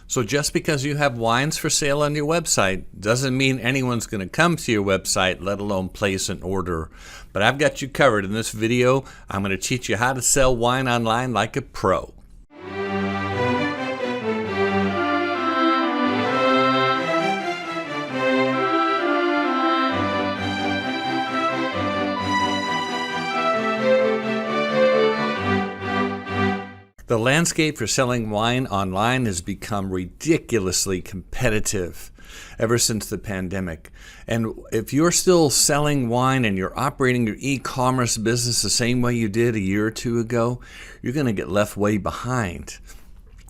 So just because you have wines for sale on your website doesn't mean anyone's going to come to your website, let alone place an order. But I've got you covered. In this video, I'm going to teach you how to sell wine online like a pro. The landscape for selling wine online has become ridiculously competitive ever since the pandemic. And if you're still selling wine and you're operating your e-commerce business the same way you did a year or two ago, you're going to get left way behind.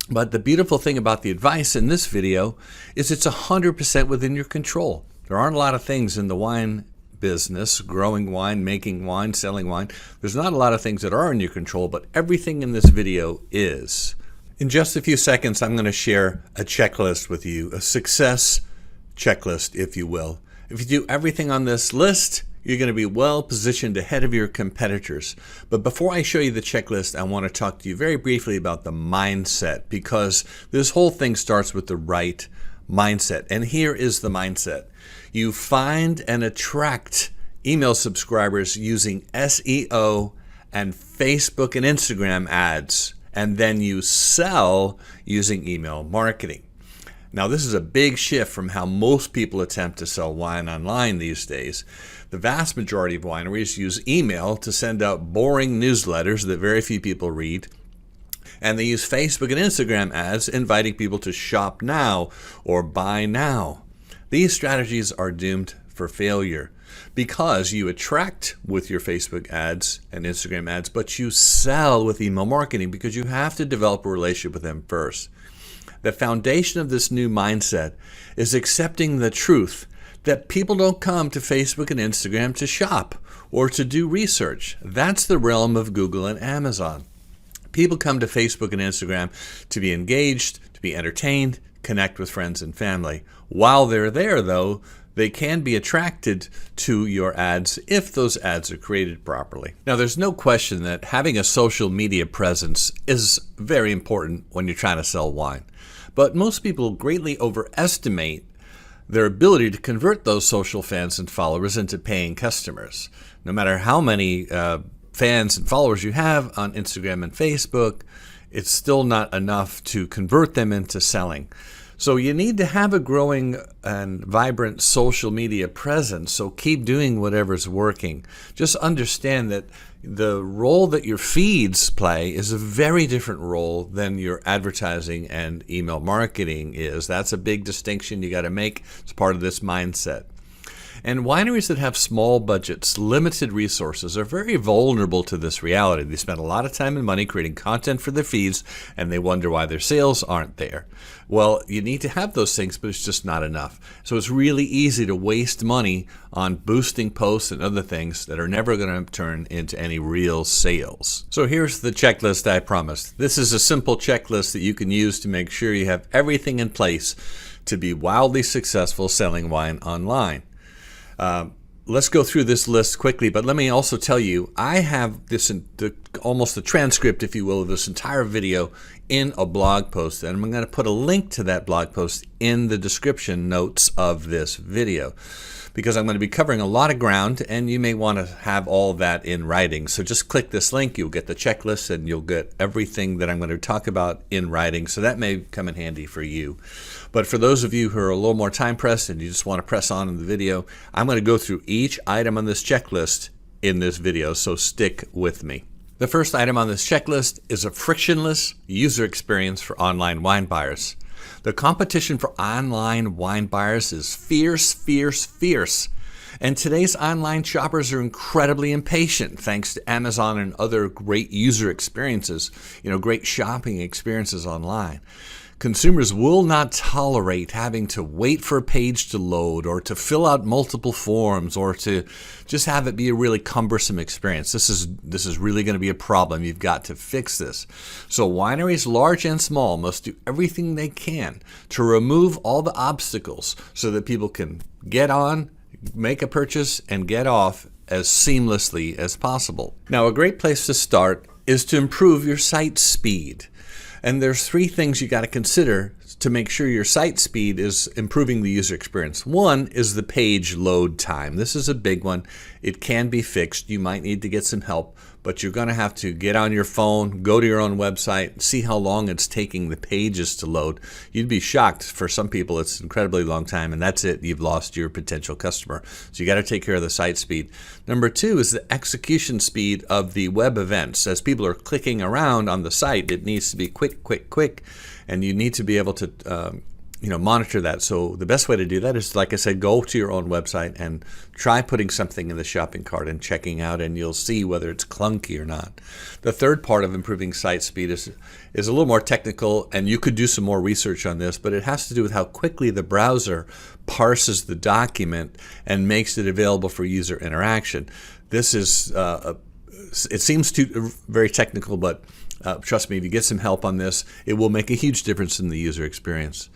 But the beautiful thing about the advice in this video is it's 100% within your control. There aren't a lot of things in the wine business, growing wine, making wine, selling wine. There's not a lot of things that are in your control, but everything in this video is. In just a few seconds, I'm going to share a checklist with you, a success checklist, if you will. If you do everything on this list, you're going to be well positioned ahead of your competitors. But before I show you the checklist, I want to talk to you very briefly about the mindset, because this whole thing starts with the right mindset. And here is the mindset. You find and attract email subscribers using SEO and Facebook and Instagram ads, and then you sell using email marketing. Now, this is a big shift from how most people attempt to sell wine online these days. The vast majority of wineries use email to send out boring newsletters that very few people read. And they use Facebook and Instagram ads inviting people to shop now or buy now. These strategies are doomed for failure because you attract with your Facebook ads and Instagram ads, but you sell with email marketing because you have to develop a relationship with them first. The foundation of this new mindset is accepting the truth that people don't come to Facebook and Instagram to shop or to do research. That's the realm of Google and Amazon. People come to Facebook and Instagram to be engaged, to be entertained, connect with friends and family. While they're there, though, they can be attracted to your ads if those ads are created properly. Now, there's no question that having a social media presence is very important when you're trying to sell wine. But most people greatly overestimate their ability to convert those social fans and followers into paying customers. No matter how many fans and followers you have on Instagram and Facebook, it's still not enough to convert them into selling. So you need to have a growing and vibrant social media presence, so keep doing whatever's working. Just understand that the role that your feeds play is a very different role than your advertising and email marketing is. That's a big distinction you got to make as part of this mindset. And wineries that have small budgets, limited resources, are very vulnerable to this reality. They spend a lot of time and money creating content for their feeds, and they wonder why their sales aren't there. Well, you need to have those things, but it's just not enough. So it's really easy to waste money on boosting posts and other things that are never going to turn into any real sales. So here's the checklist I promised. This is a simple checklist that you can use to make sure you have everything in place to be wildly successful selling wine online. Let's go through this list quickly, but let me also tell you, I have this almost the transcript, if you will, of this entire video in a blog post, and I'm going to put a link to that blog post in the description notes of this video, because I'm going to be covering a lot of ground, and you may want to have all that in writing. So just click this link, you'll get the checklist, and you'll get everything that I'm going to talk about in writing, so that may come in handy for you. But for those of you who are a little more time pressed and you just want to press on in the video, I'm going to go through each item on this checklist in this video, so stick with me. The first item on this checklist is a frictionless user experience for online wine buyers. The competition for online wine buyers is fierce, fierce, fierce. And today's online shoppers are incredibly impatient thanks to Amazon and other great user experiences, great shopping experiences online. Consumers will not tolerate having to wait for a page to load or to fill out multiple forms or to just have it be a really cumbersome experience. This is really going to be a problem. You've got to fix this. So wineries, large and small, must do everything they can to remove all the obstacles so that people can get on, make a purchase, and get off as seamlessly as possible. Now, a great place to start is to improve your site speed. And there's three things you got to consider to make sure your site speed is improving the user experience. One is the page load time. This is a big one. It can be fixed. You might need to get some help, but you're going to have to get on your phone, go to your own website, see how long it's taking the pages to load. You'd be shocked. For some people, it's an incredibly long time, and that's it. You've lost your potential customer. So you got to take care of the site speed. Number two is the execution speed of the web events. As people are clicking around on the site, it needs to be quick, quick, quick, and you need to be able to monitor that. So the best way to do that is, like I said, go to your own website and try putting something in the shopping cart and checking out, and you'll see whether it's clunky or not. The third part of improving site speed is a little more technical, and you could do some more research on this, but it has to do with how quickly the browser parses the document and makes it available for user interaction. This is it seems very technical, but trust me, if you get some help on this, it will make a huge difference in the user experience.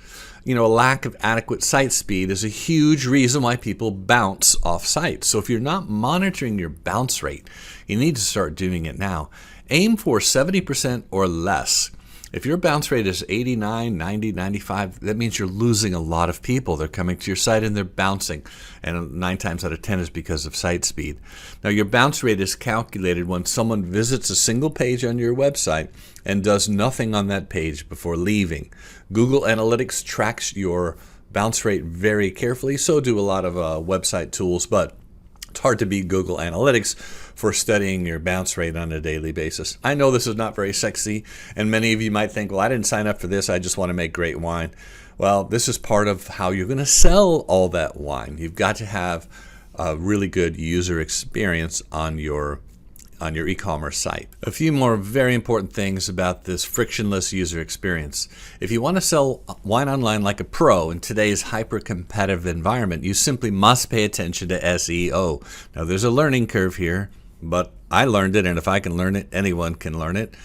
A lack of adequate site speed is a huge reason why people bounce off site. So if you're not monitoring your bounce rate, you need to start doing it now. Aim for 70% or less. If your bounce rate is 89, 90, 95, that means you're losing a lot of people. They're coming to your site and they're bouncing. And 9 times out of 10 is because of site speed. Now, your bounce rate is calculated when someone visits a single page on your website and does nothing on that page before leaving. Google Analytics tracks your bounce rate very carefully. So do a lot of website tools, but it's hard to beat Google Analytics for studying your bounce rate on a daily basis. I know this is not very sexy, and many of you might think, well, I didn't sign up for this. I just want to make great wine. Well, this is part of how you're going to sell all that wine. You've got to have a really good user experience on your e-commerce site. A few more very important things about this frictionless user experience. If you want to sell wine online like a pro in today's hyper-competitive environment, you simply must pay attention to SEO. Now, there's a learning curve here, but I learned it, and if I can learn it, anyone can learn it.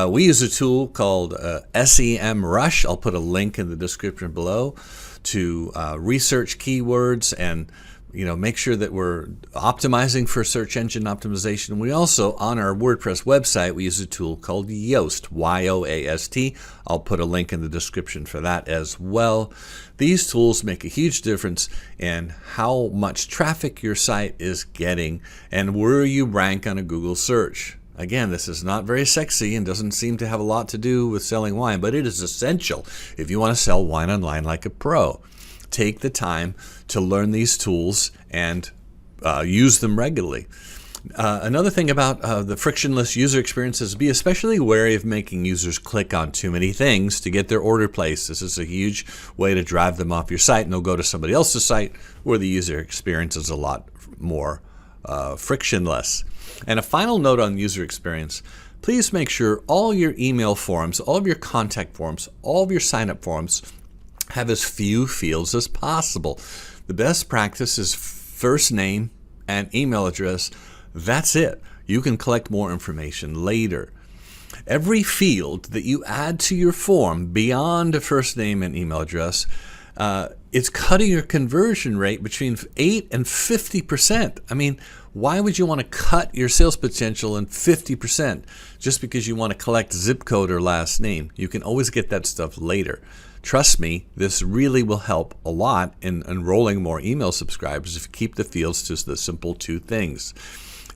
We use a tool called SEMrush. I'll put a link in the description below to research keywords and make sure that we're optimizing for search engine optimization. We also, on our WordPress website, we use a tool called Yoast, Y-O-A-S-T. I'll put a link in the description for that as well. These tools make a huge difference in how much traffic your site is getting and where you rank on a Google search. Again, this is not very sexy and doesn't seem to have a lot to do with selling wine, but it is essential if you want to sell wine online like a pro. Take the time to learn these tools and use them regularly. Another thing about the frictionless user experience is be especially wary of making users click on too many things to get their order placed. This is a huge way to drive them off your site, and they'll go to somebody else's site where the user experience is a lot more frictionless. And a final note on user experience. Please make sure all your email forms, all of your contact forms, all of your sign-up forms have as few fields as possible. The best practice is first name and email address. That's it. You can collect more information later. Every field that you add to your form beyond a first name and email address, it's cutting your conversion rate between 8 and 50%. I mean, why would you want to cut your sales potential in 50% just because you want to collect zip code or last name? You can always get that stuff later. Trust me, this really will help a lot in enrolling more email subscribers if you keep the fields to the simple 2 things.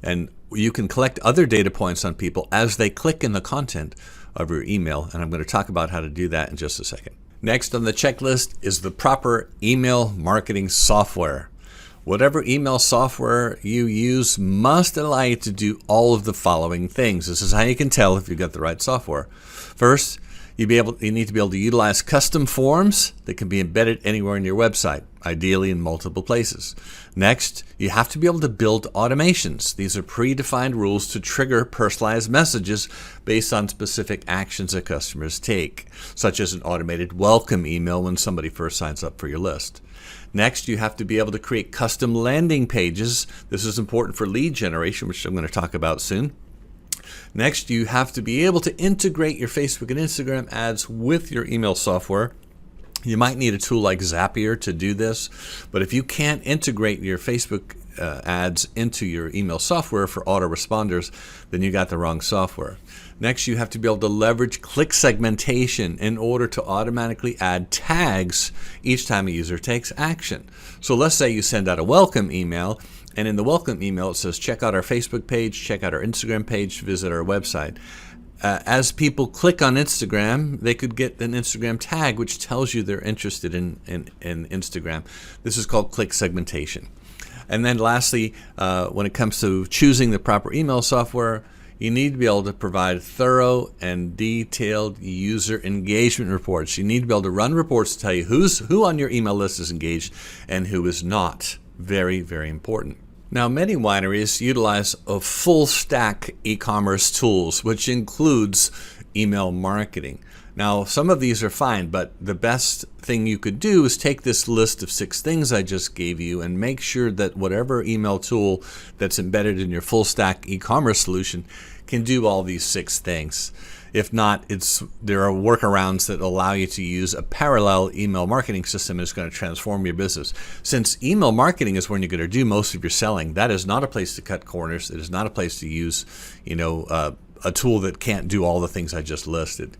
And you can collect other data points on people as they click in the content of your email, and I'm going to talk about how to do that in just a second. Next on the checklist is the proper email marketing software. Whatever email software you use must allow you to do all of the following things. This is how you can tell if you've got the right software. First, you need to be able to utilize custom forms that can be embedded anywhere in your website, ideally in multiple places. Next, you have to be able to build automations. These are predefined rules to trigger personalized messages based on specific actions that customers take, such as an automated welcome email when somebody first signs up for your list. Next, you have to be able to create custom landing pages. This is important for lead generation, which I'm going to talk about soon. Next, you have to be able to integrate your Facebook and Instagram ads with your email software. You might need a tool like Zapier to do this, but if you can't integrate your Facebook ads into your email software for autoresponders, then you got the wrong software. Next, you have to be able to leverage click segmentation in order to automatically add tags each time a user takes action. So let's say you send out a welcome email, and in the welcome email it says check out our Facebook page, check out our Instagram page, visit our website. As people click on Instagram, they could get an Instagram tag which tells you they're interested in Instagram. This is called click segmentation. And then lastly, when it comes to choosing the proper email software, you need to be able to provide thorough and detailed user engagement reports. You need to be able to run reports to tell you who on your email list is engaged and who is not. Very, very important. Now, many wineries utilize a full stack e-commerce tools, which includes email marketing. Now, some of these are fine, but the best thing you could do is take this list of 6 things I just gave you and make sure that whatever email tool that's embedded in your full stack e-commerce solution can do all these 6 things. If not, there are workarounds that allow you to use a parallel email marketing system that's going to transform your business. Since email marketing is when you're going to do most of your selling, that is not a place to cut corners. It is not a place to use, a tool that can't do all the things I just listed.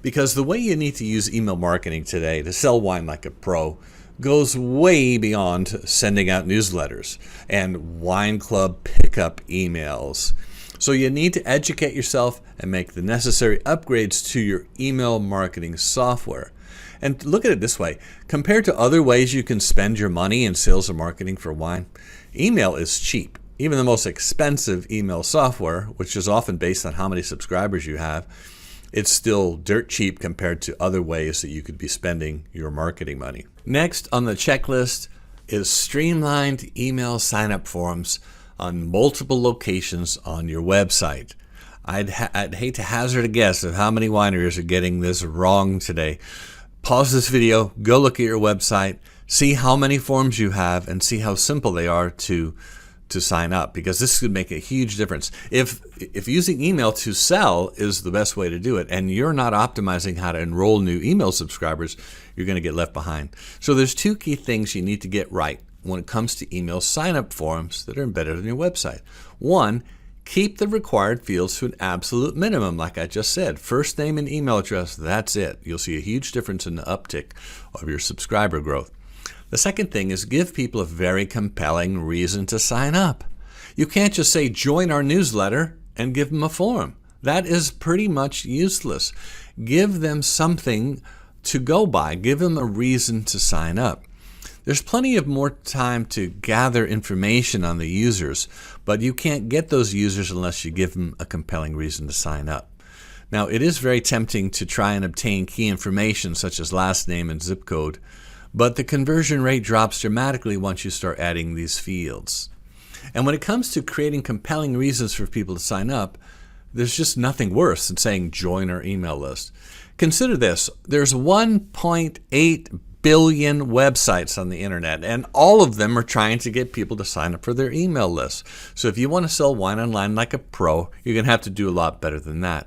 Because the way you need to use email marketing today to sell wine like a pro goes way beyond sending out newsletters and wine club pickup emails. So you need to educate yourself and make the necessary upgrades to your email marketing software. And look at it this way. Compared to other ways you can spend your money in sales or marketing for wine, email is cheap. Even the most expensive email software, which is often based on how many subscribers you have, it's still dirt cheap compared to other ways that you could be spending your marketing money. Next on the checklist is streamlined email sign-up forms on multiple locations on your website. I'd hate to hazard a guess of how many wineries are getting this wrong today. Pause this video, go look at your website, see how many forms you have, and see how simple they are to sign up, because this could make a huge difference. If using email to sell is the best way to do it, and you're not optimizing how to enroll new email subscribers, you're going to get left behind. So there's 2 key things you need to get right when it comes to email sign-up forms that are embedded on your website. 1, keep the required fields to an absolute minimum, like I just said. First name and email address, that's it. You'll see a huge difference in the uptick of your subscriber growth. The second thing is give people a very compelling reason to sign up. You can't just say, join our newsletter and give them a form. That is pretty much useless. Give them something to go by. Give them a reason to sign up. There's plenty of more time to gather information on the users, but you can't get those users unless you give them a compelling reason to sign up. Now, it is very tempting to try and obtain key information such as last name and zip code, but the conversion rate drops dramatically once you start adding these fields. And when it comes to creating compelling reasons for people to sign up, there's just nothing worse than saying join our email list. Consider this, there's 1.8 billion websites on the internet, and all of them are trying to get people to sign up for their email list. So if you want to sell wine online like a pro, you're going to have to do a lot better than that.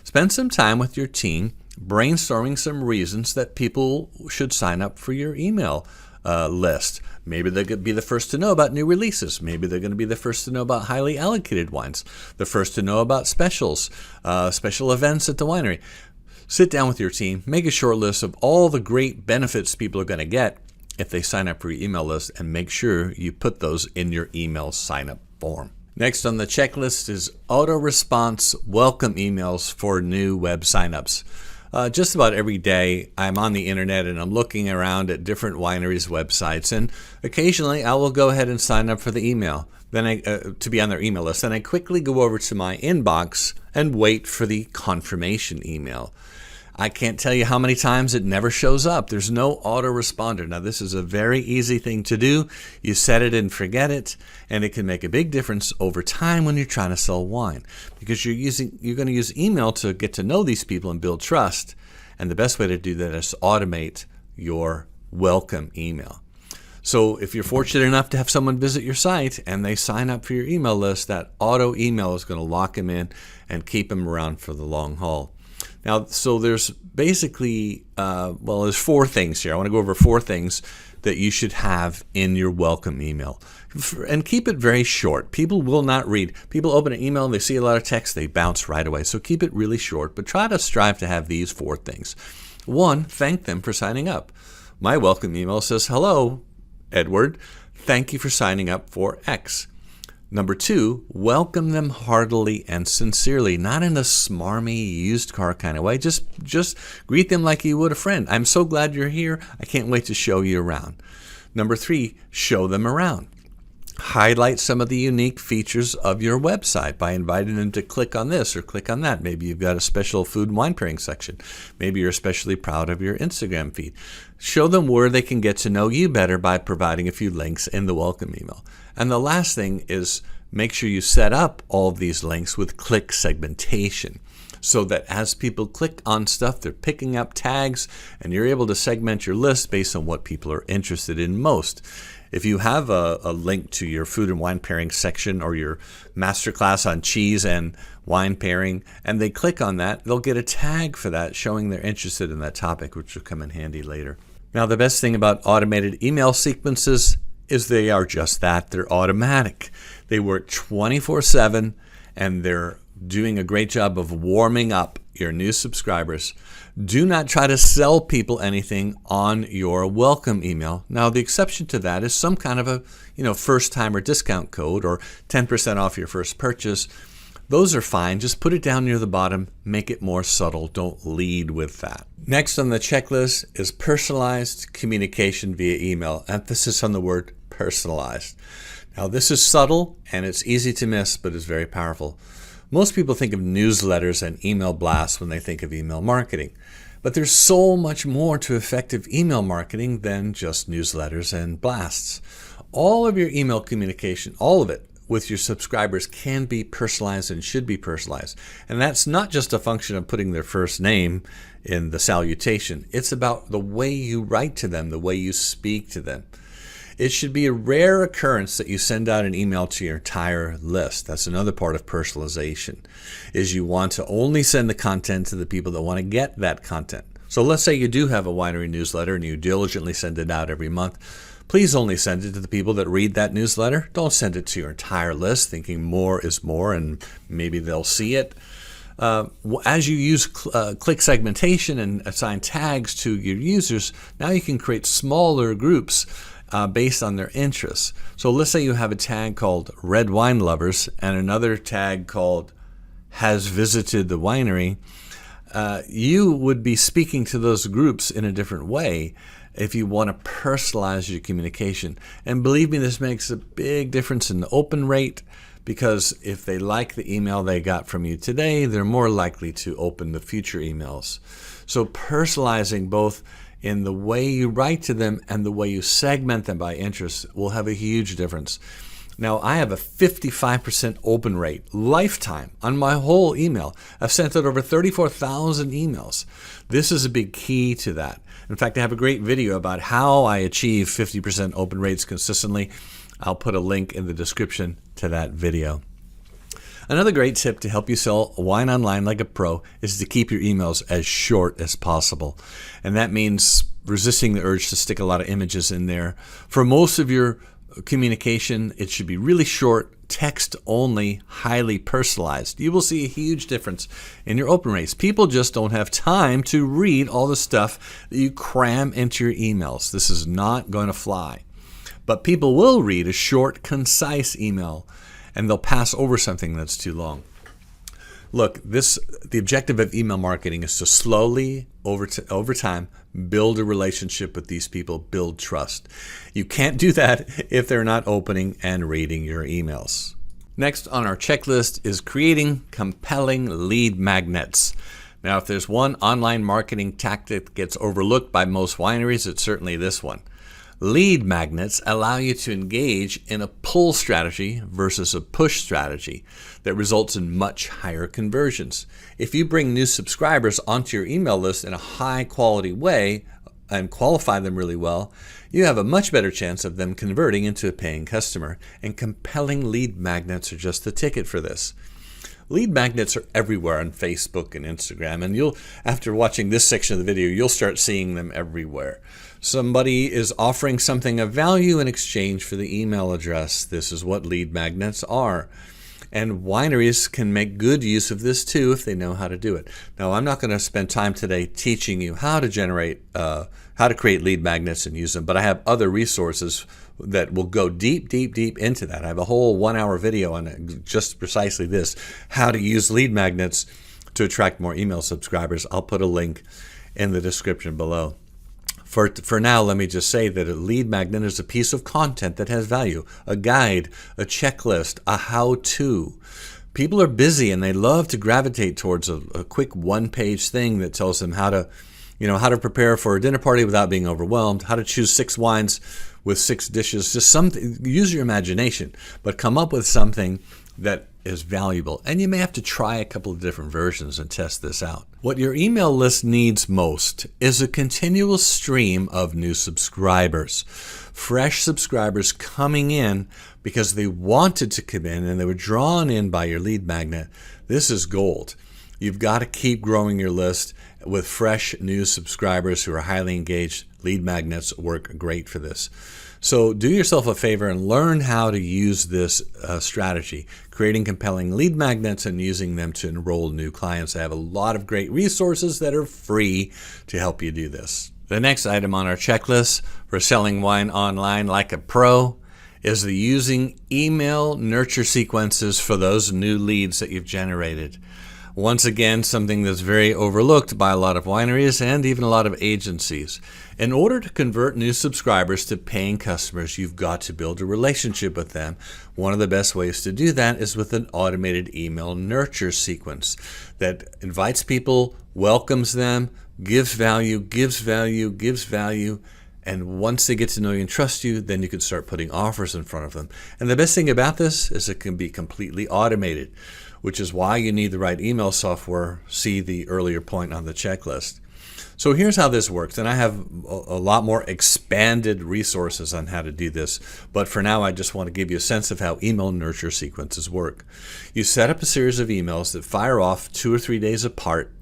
Spend some time with your team brainstorming some reasons that people should sign up for your email list. Maybe they're going to be the first to know about new releases. Maybe they're going to be the first to know about highly allocated wines, the first to know about specials, special events at the winery. Sit down with your team, make a short list of all the great benefits people are going to get if they sign up for your email list, and make sure you put those in your email sign-up form. Next on the checklist is auto-response welcome emails for new web signups. Just about every day I'm on the internet and I'm looking around at different wineries' websites, and occasionally I will go ahead and sign up for the email, then to be on their email list. Then I quickly go over to my inbox and wait for the confirmation email. I can't tell you how many times it never shows up. There's no autoresponder. Now, this is a very easy thing to do. You set it and forget it, and it can make a big difference over time when you're trying to sell wine, because you're going to use email to get to know these people and build trust. And the best way to do that is to automate your welcome email. So if you're fortunate enough to have someone visit your site and they sign up for your email list, that auto email is going to lock them in and keep them around for the long haul. Now, so there's basically, there's 4 things here. I want to go over 4 things that you should have in your welcome email. And keep it very short. People will not read. People open an email and they see a lot of text, they bounce right away. So keep it really short, but try to strive to have these 4 things. 1, thank them for signing up. My welcome email says, "Hello, Edward. Thank you for signing up for X." Number 2, welcome them heartily and sincerely, not in a smarmy used car kind of way. Just greet them like you would a friend. "I'm so glad you're here. I can't wait to show you around." Number 3, show them around. Highlight some of the unique features of your website by inviting them to click on this or click on that. Maybe you've got a special food and wine pairing section. Maybe you're especially proud of your Instagram feed. Show them where they can get to know you better by providing a few links in the welcome email. And the last thing is make sure you set up all of these links with click segmentation, so that as people click on stuff, they're picking up tags and you're able to segment your list based on what people are interested in most. If you have a link to your food and wine pairing section or your masterclass on cheese and wine pairing, and they click on that, they'll get a tag for that showing they're interested in that topic, which will come in handy later. Now, the best thing about automated email sequences is they are just that. They're automatic. They work 24/7, and they're doing a great job of warming up your new subscribers. Do not try to sell people anything on your welcome email. Now, the exception to that is some kind of a first-timer discount code or 10% off your first purchase. Those are fine. Just put it down near the bottom. Make it more subtle. Don't lead with that. Next on the checklist is personalized communication via email. Emphasis on the word personalized. Now, this is subtle and it's easy to miss, but it's very powerful. Most people think of newsletters and email blasts when they think of email marketing. But there's so much more to effective email marketing than just newsletters and blasts. All of your email communication, all of it with your subscribers, can be personalized and should be personalized. And that's not just a function of putting their first name in the salutation. It's about the way you write to them, the way you speak to them. It should be a rare occurrence that you send out an email to your entire list. That's another part of personalization, is you want to only send the content to the people that want to get that content. So let's say you do have a winery newsletter and you diligently send it out every month. Please only send it to the people that read that newsletter. Don't send it to your entire list thinking more is more and maybe they'll see it. As you use click segmentation and assign tags to your users, now you can create smaller groups based on their interests. So let's say you have a tag called Red Wine Lovers and another tag called Has Visited the Winery. You would be speaking to those groups in a different way if you want to personalize your communication. And believe me, this makes a big difference in the open rate, because if they like the email they got from you today, they're more likely to open the future emails. So personalizing both in the way you write to them and the way you segment them by interest will have a huge difference. Now, I have a 55% open rate lifetime on my whole email. I've sent out over 34,000 emails. This is a big key to that. In fact, I have a great video about how I achieve 50% open rates consistently. I'll put a link in the description to that video. Another great tip to help you sell wine online like a pro is to keep your emails as short as possible. And that means resisting the urge to stick a lot of images in there. For most of your communication, it should be really short, text only, highly personalized. You will see a huge difference in your open rates. People just don't have time to read all the stuff that you cram into your emails. This is not going to fly. But people will read a short, concise email, and they'll pass over something that's too long. Look, the objective of email marketing is to slowly, over time, build a relationship with these people, build trust. You can't do that if they're not opening and reading your emails. Next on our checklist is creating compelling lead magnets. Now, if there's one online marketing tactic that gets overlooked by most wineries, it's certainly this one. Lead magnets allow you to engage in a pull strategy versus a push strategy that results in much higher conversions. If you bring new subscribers onto your email list in a high quality way and qualify them really well, you have a much better chance of them converting into a paying customer, and compelling lead magnets are just the ticket for this. Lead magnets are everywhere on Facebook and Instagram, and after watching this section of the video, you'll start seeing them everywhere. Somebody is offering something of value in exchange for the email address. This is what lead magnets are. And wineries can make good use of this too if they know how to do it. Now, I'm not going to spend time today teaching you how to create lead magnets and use them, but I have other resources that will go deep into that. I have a whole 1-hour video on just precisely this, how to use lead magnets to attract more email subscribers. I'll put a link in the description below. For now, let me just say that a lead magnet is a piece of content that has value, a guide, a checklist, a how-to. People are busy and they love to gravitate towards a quick one-page thing that tells them how to prepare for a dinner party without being overwhelmed, how to choose 6 wines with 6 dishes. Just something. Use your imagination, but come up with something that is valuable. And you may have to try a couple of different versions and test this out. What your email list needs most is a continual stream of new subscribers. Fresh subscribers coming in because they wanted to come in and they were drawn in by your lead magnet. This is gold. You've got to keep growing your list with fresh new subscribers who are highly engaged. Lead magnets work great for this. So do yourself a favor and learn how to use this strategy, creating compelling lead magnets and using them to enroll new clients. I have a lot of great resources that are free to help you do this. The next item on our checklist for selling wine online like a pro is the using email nurture sequences for those new leads that you've generated. Once again, something that's very overlooked by a lot of wineries and even a lot of agencies. In order to convert new subscribers to paying customers, you've got to build a relationship with them. One of the best ways to do that is with an automated email nurture sequence that invites people, welcomes them, gives value, and once they get to know you and trust you, then you can start putting offers in front of them. And the best thing about this is it can be completely automated, which is why you need the right email software. See the earlier point on the checklist. So here's how this works, and I have a lot more expanded resources on how to do this, but for now I just want to give you a sense of how email nurture sequences work. You set up a series of emails that fire off 2 or 3 days apart,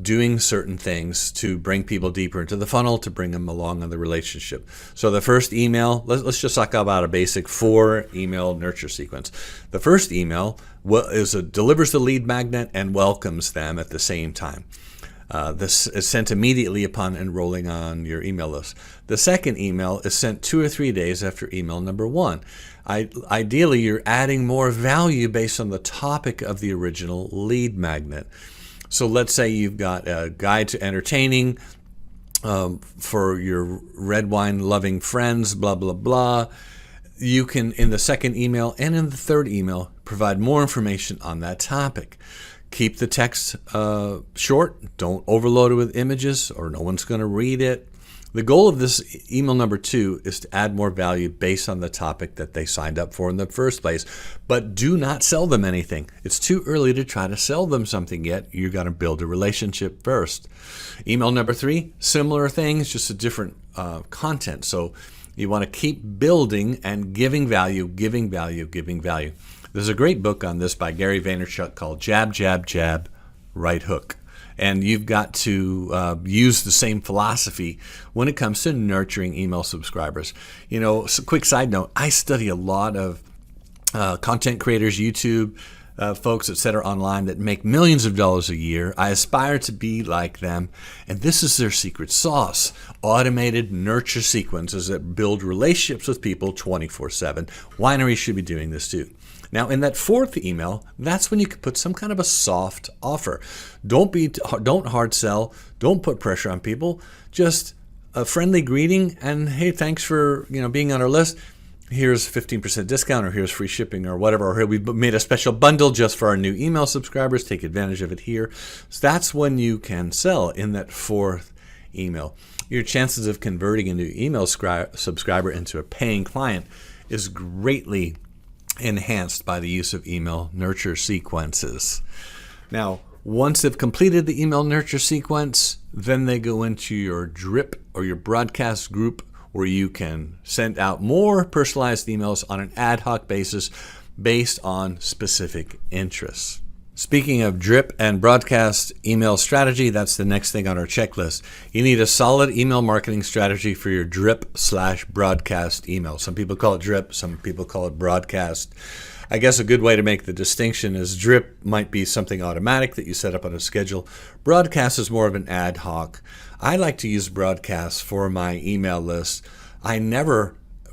doing certain things to bring people deeper into the funnel, to bring them along in the relationship. So the first email, let's just talk about a basic 4 email nurture sequence. The first email delivers the lead magnet and welcomes them at the same time. This is sent immediately upon enrolling on your email list. The second email is sent 2 or 3 days after email number 1. Ideally, you're adding more value based on the topic of the original lead magnet. So let's say you've got a guide to entertaining for your red wine loving friends, blah, blah, blah. You can, in the second email and in the third email, provide more information on that topic. Keep the text short. Don't overload it with images or no one's going to read it. The goal of this email number 2 is to add more value based on the topic that they signed up for in the first place. But do not sell them anything. It's too early to try to sell them something yet. You've got to build a relationship first. Email number 3, similar things, just a different content. So you want to keep building and giving value. There's a great book on this by Gary Vaynerchuk called Jab, Jab, Jab, Right Hook. And you've got to use the same philosophy when it comes to nurturing email subscribers. So quick side note, I study a lot of content creators, YouTube folks, etc., online that make millions of dollars a year. I aspire to be like them, and this is their secret sauce: automated nurture sequences that build relationships with people 24/7. Wineries should be doing this too. Now, in that fourth email, that's when you can put some kind of a soft offer. Don't hard sell. Don't put pressure on people. Just a friendly greeting and, hey, thanks for being on our list. Here's 15% discount, or here's free shipping, or whatever. Or here, we've made a special bundle just for our new email subscribers. Take advantage of it here. So that's when you can sell in that fourth email. Your chances of converting a new email subscriber into a paying client is greatly enhanced by the use of email nurture sequences. Now, once they've completed the email nurture sequence, then they go into your drip or your broadcast group, where you can send out more personalized emails on an ad hoc basis based on specific interests. Speaking of drip and broadcast email strategy, that's the next thing on our checklist. You need a solid email marketing strategy for your drip/broadcast email. Some people call it drip, some people call it broadcast. I guess a good way to make the distinction is drip might be something automatic that you set up on a schedule. Broadcast is more of an ad hoc. I like to use broadcast for my email list. I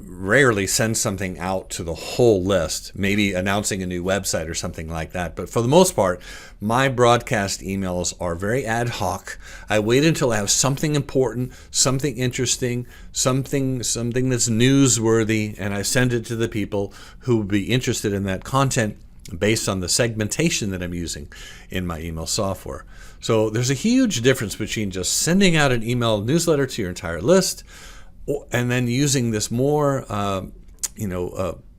rarely send something out to the whole list, maybe announcing a new website or something like that. But for the most part, my broadcast emails are very ad hoc. I wait until I have something important, something interesting, something that's newsworthy, and I send it to the people who would be interested in that content based on the segmentation that I'm using in my email software. So there's a huge difference between just sending out an email newsletter to your entire list and then using this more,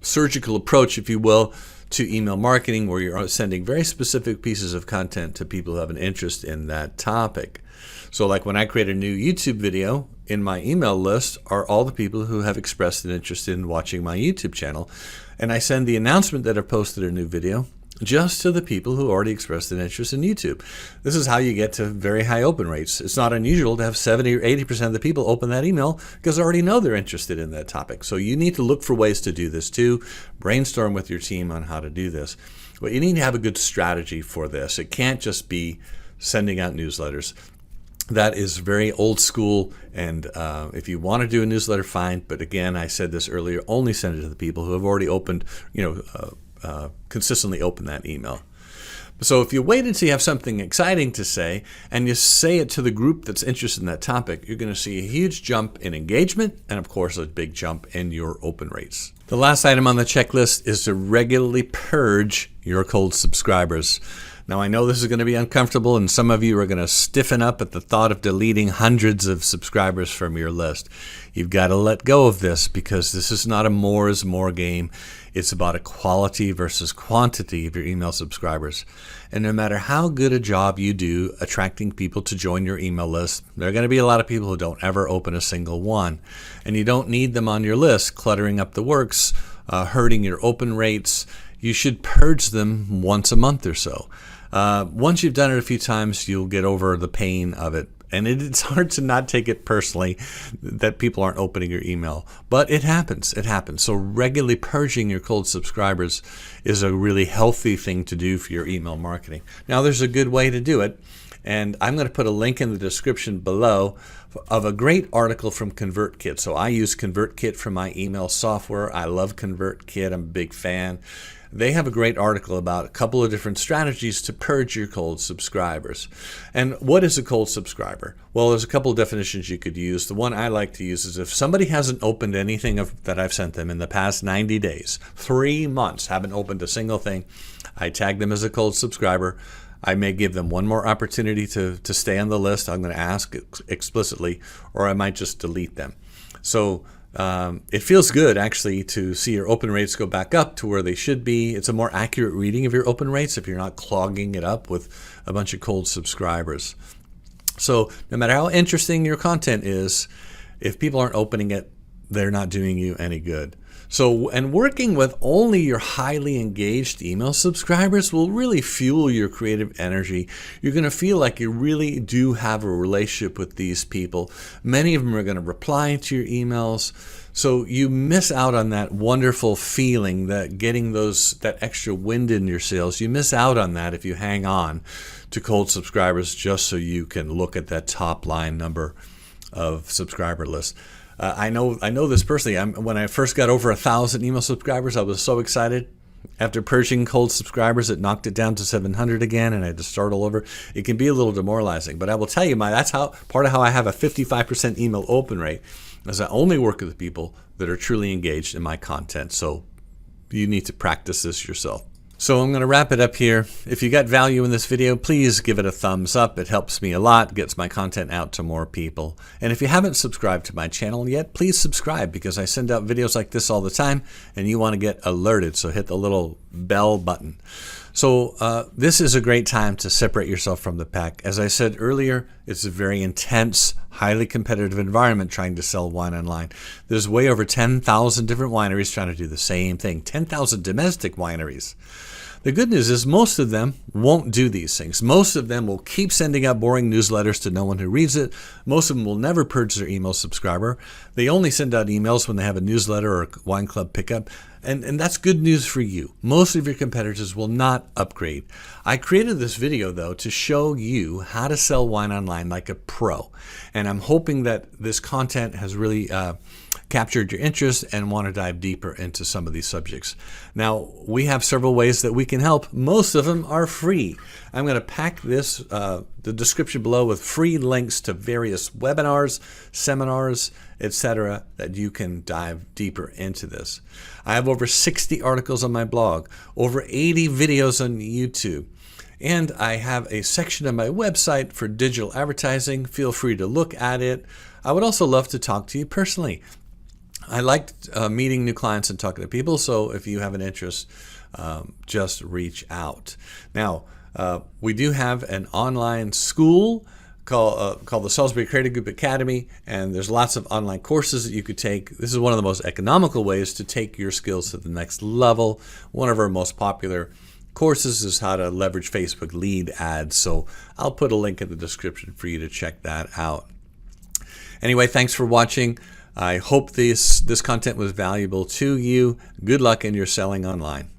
surgical approach, if you will, to email marketing, where you're sending very specific pieces of content to people who have an interest in that topic. So like when I create a new YouTube video, in my email list are all the people who have expressed an interest in watching my YouTube channel. And I send the announcement that I've posted a new video just to the people who already expressed an interest in YouTube. This is how you get to very high open rates. It's not unusual to have 70 or 80% of the people open that email because they already know they're interested in that topic. So you need to look for ways to do this too. Brainstorm with your team on how to do this. But you need to have a good strategy for this. It can't just be sending out newsletters. That is very old school, and if you want to do a newsletter, fine. But again, I said this earlier, only send it to the people who have already opened, consistently open that email. So if you wait until you have something exciting to say and you say it to the group that's interested in that topic, you're going to see a huge jump in engagement and, of course, a big jump in your open rates. The last item on the checklist is to regularly purge your cold subscribers. Now, I know this is going to be uncomfortable, and some of you are going to stiffen up at the thought of deleting hundreds of subscribers from your list. You've got to let go of this because this is not a more is more game. It's about a quality versus quantity of your email subscribers. And no matter how good a job you do attracting people to join your email list, there are going to be a lot of people who don't ever open a single one. And you don't need them on your list, cluttering up the works, hurting your open rates. You should purge them once a month or so. Once you've done it a few times, you'll get over the pain of it. And it's hard to not take it personally that people aren't opening your email. But it happens. It happens. So regularly purging your cold subscribers is a really healthy thing to do for your email marketing. Now, there's a good way to do it. And I'm going to put a link in the description below of a great article from ConvertKit. So I use ConvertKit for my email software. I love ConvertKit. I'm a big fan. They have a great article about a couple of different strategies to purge your cold subscribers. And what is a cold subscriber? Well, there's a couple of definitions you could use. The one I like to use is if somebody hasn't opened anything that I've sent them in the past 90 days, 3 months, haven't opened a single thing, I tag them as a cold subscriber. I may give them one more opportunity to stay on the list. I'm going to ask explicitly, or I might just delete them. So it feels good, actually, to see your open rates go back up to where they should be. It's a more accurate reading of your open rates if you're not clogging it up with a bunch of cold subscribers. So no matter how interesting your content is, if people aren't opening it, they're not doing you any good. So, and working with only your highly engaged email subscribers will really fuel your creative energy. You're going to feel like you really do have a relationship with these people. Many of them are going to reply to your emails. So you miss out on that wonderful feeling, that getting that extra wind in your sails. You miss out on that if you hang on to cold subscribers just so you can look at that top line number of subscriber lists. I know this personally. When I first got over 1,000 email subscribers, I was so excited. After purging cold subscribers, it knocked it down to 700 again, and I had to start all over. It can be a little demoralizing, but I will tell you, that's part of how I have a 55% email open rate, is I only work with people that are truly engaged in my content. So you need to practice this yourself. So I'm going to wrap it up here. If you got value in this video, please give it a thumbs up. It helps me a lot, gets my content out to more people. And if you haven't subscribed to my channel yet, please subscribe because I send out videos like this all the time and you want to get alerted. So hit the little bell button. So this is a great time to separate yourself from the pack. As I said earlier, it's a very intense, highly competitive environment trying to sell wine online. There's way over 10,000 different wineries trying to do the same thing, 10,000 domestic wineries. The good news is most of them won't do these things. Most of them will keep sending out boring newsletters to no one who reads it. Most of them will never purge their email subscriber. They only send out emails when they have a newsletter or a wine club pickup. And that's good news for you. Most of your competitors will not upgrade. I created this video, though, to show you how to sell wine online like a pro. And I'm hoping that this content has really captured your interest and want to dive deeper into some of these subjects. Now, we have several ways that we can help. Most of them are free. I'm going to pack the description below with free links to various webinars, seminars, etc., that you can dive deeper into this. I have over 60 articles on my blog, over 80 videos on YouTube, and I have a section on my website for digital advertising. Feel free to look at it. I would also love to talk to you personally. I like meeting new clients and talking to people, so if you have an interest, just reach out. Now, we do have an online school called the Salisbury Creative Group Academy, and there's lots of online courses that you could take. This is one of the most economical ways to take your skills to the next level. One of our most popular courses is how to leverage Facebook lead ads, so I'll put a link in the description for you to check that out. Anyway, thanks for watching. I hope this content was valuable to you. Good luck in your selling online.